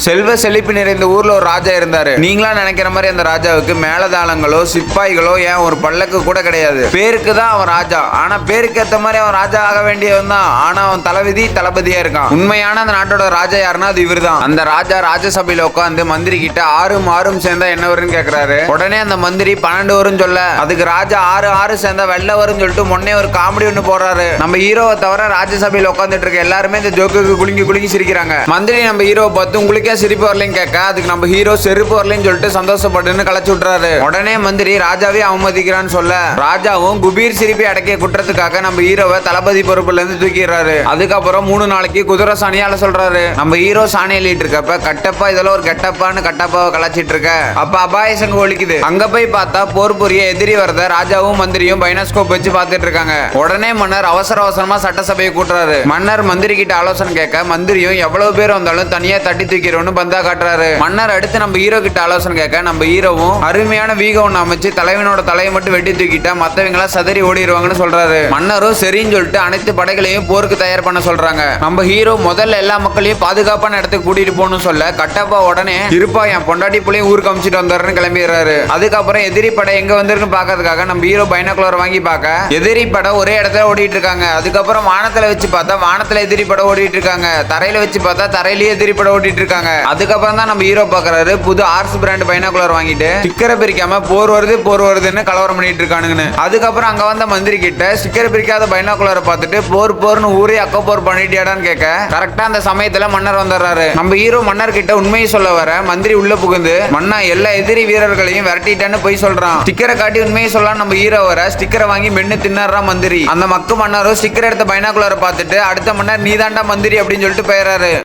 செல்வ செழிப்பு நிறைந்த ஊர்ல ஒரு ராஜா இருந்தாரு. நீங்களா நினைக்கிற மாதிரி அந்த ராஜாவுக்கு மேலதாளங்களோ சிப்பாய்களோ ஏன் ஒரு பல்லக்கு கூட கிடையாது. பேருக்கு தான் அவன் ராஜா. ஆனா பேருக்கு ஏத்த மாதிரி அவன் ராஜா ஆக வேண்டியவன் தான். ஆனா அவன் தளபதியா இருக்கான். உண்மையான அந்த நாட்டோட ராஜா யாருன்னா அது இவர் தான். அந்த ராஜா ராஜசபையில உட்காந்து மந்திரி கிட்ட 6 சேர்ந்தா என்ன வரும்னு கேக்குறாரு. உடனே அந்த மந்திரி 12 வரும் சொல்ல, அதுக்கு ராஜா 6 சேர்ந்தா வெள்ள வரும் சொல்லிட்டு முன்னே ஒரு காமெடி ஒண்ணு போடுறாரு. நம்ம ஹீரோவை தவிர ராஜசபையில உட்காந்துட்டு இருக்க எல்லாருமே இந்த ஜோக்குக்கு குலுங்கி சிரிக்கிறாங்க. மந்திரி நம்ம ஹீரோவை பார்த்து உங்களுக்கே சிரிப்பு வரலன்னு கேட்க, அதுக்கு நம்ம ஹீரோ செருப்பு வரலன்னு சொல்லிட்டு சந்தோஷப்பட்டு கலைச்சு விட்டுறாரு. உடனே மந்திரி ராஜாவே அவமதிக்கிறான்னு சொல்ல, ராஜாவும் குபீர் சிரிப்பை அடக்கிய குற்றத்துக்காக நம்ம ஹீரோவை தளபதி பொறுப்புல இருந்து தூக்கிடுறாரு. அதுக்கப்புறம் 3 நாளைக்கு குதிரை சாணியால சொல்றாரு. நம்ம ஹீரோ சாணி எழுதிட்டு இருக்கப்ப, கட்டப்பா இதெல்லாம் ஒரு கெட்டப்பான்னு கட்டப்பாவை கலாச்சிட்டு இருக்க, அப்ப அபாய சங்கு ஒலிக்குது. அங்க போய் பார்த்தா போர் புரிய எதிரி வரத ராஜாவும் மந்திரியும் பைனாஸ்கோப் வச்சு பார்த்துட்டு இருக்காங்க. உடனே மன்னர் அவசரமா சட்டசபையை கூட்டுறாரு. மன்னர் மந்திரி கிட்ட ஆலோசனை கேட்க, மந்திரியும் எவ்வளவு பேர் வந்தாலும் தனியா தட்டி தூக்கிறோன்னு பந்தா காட்டுறாரு. மன்னர் அடுத்து நம்ம ஹீரோ கிட்ட ஆலோசனை கேட்க, நம்ம ஹீரோவும் அருமையான வீக ஒண்ணு அமைச்சு தலைவனோட தலையை மட்டும் வெட்டி தூக்கிட்டா மத்தவங்களா சதறி ஓடிடுவாங்கன்னு சொல்றாரு. மன்னரும் சரின்னு சொல்லிட்டு அனைத்து படைகளையும் போருக்கு தயார் பண்ண சொல்றாங்க. நம்ம ஹீரோ முதல்ல எல்லா மக்களையும் பாதுகாப்பான இடத்துக்கு கூட்டிட்டு போகணும்னு சொல்ல, கட்டப்பா உடனே இருப்பா என் பொண்டாட்டி புள்ளையும் ஊருக்கு அமைச்சிட்டு வந்தாருன்னு கிளம்பிடுறாரு. அதுக்கப்புறம் எதிரி படை எங்க வந்திருக்குன்னு பாக்கிறதுக்காக நம்ம ஹீரோ பைனாகுலர் வாங்கி பார்க்க, எதிரி படை ஒரே இடத்துல ஓடிட்டு இருக்காங்க. அதுக்கப்புறம் வானத்துல வச்சு பார்த்தா வானத்துல எதிரி படை ஓடிட்டு இருக்காங்க. தரையில வச்சு பார்த்தா தரையிலேயே எதிரி படை ஓடிட்டு இருக்காங்க. அதுக்கப்புறம் தான் நம்ம ஹீரோ பாக்குறாரு, புது ஆர்ஸ் பிராண்ட் பைனாகுலர் வாங்கிட்டு ஸ்டிக்கரை பிரிக்காம போர் வருதுன்னு கலவரம் பண்ணிட்டு இருக்கானுங்கன்னு. அதுக்கப்புறம் அங்க வந்த மந்திரி கிட்ட ஸ்டிக்கர் பிரிக்காத பைனாகுலரை பார்த்துட்டு போர்னு ஊரே அக்கப்போர் பண்ணிட்டியாடான்னு கேட்க, கரெக்டா அந்த சமயத்துல மன்னர் வந்துடுறாரு. நம்ம ஹீரோ மன்னர் கிட்ட உண்மையை சொல்ல வர, மந்திரி உள்ள புகுந்து மன்னா எல்லா எதிரி வீரர்களையும் விரட்டிட்டான்னு போய் சொல்றான். ஸ்டிக்கரை காட்டி உண்மையை சொல்லலாம் நம்ம ஹீரோ வர, ஸ்டிக்கரை வாங்கி மென்னு தின்னறான் மந்திரி. அந்த மக்கு மன்னரும் ஸ்டிக்கர் எடுத்த பைனாகுலரை பார்த்துட்டு, அடுத்த மன்னர் நீதாண்டா மந்திரி அப்படின்னு சொல்லிட்டு போயிடுறாரு.